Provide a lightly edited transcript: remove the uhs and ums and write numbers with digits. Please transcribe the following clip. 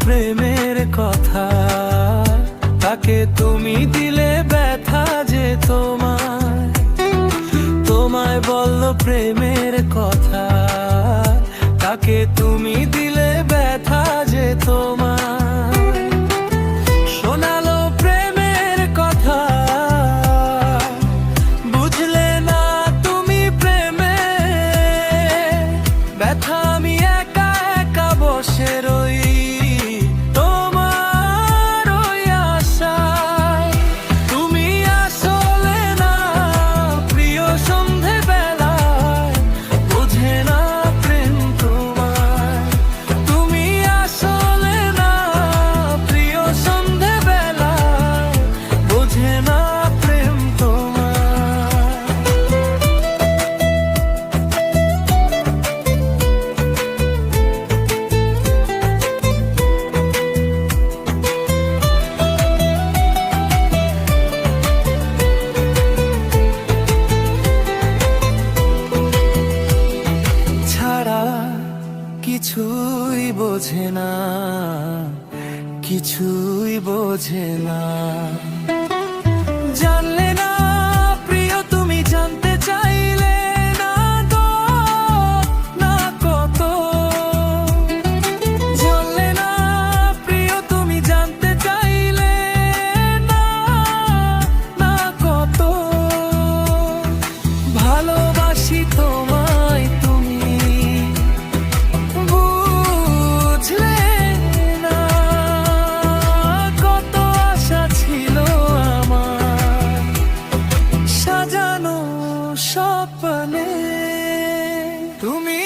প্রেমের কথা, তাকে তুমি দিলে ব্যথা যে তোমায়। তোমায় বললো প্রেমের কথা, তাকে তুমি দিলে ব্যথা যে তোমায়। শোনালো প্রেমের কথা, বুঝলে না তুমি প্রেমে ব্যথা। আমি একা একা বসে রই তোমার ওই আশায়। তুমি আসলে না প্রিয় সন্ধে বেলায়, বোঝে না প্রেম তোমায়। তুমি আসলে না প্রিয় সন্ধে বেলায়, বোঝে না প্রেম তোমায়। ছাড়া কিছুই বোঝে না, কিছুই বোঝে না। জানলে না প্রিয় তুমি, জানতে চাইলে না তো না কত। জানলে না প্রিয় তুমি, জানতে চাইলে না না কত। ভালোবাসি তোমায় তুমি, বুঝলে না কত আশা ছিল আমার সাজানো স্বপ্নে। তুমি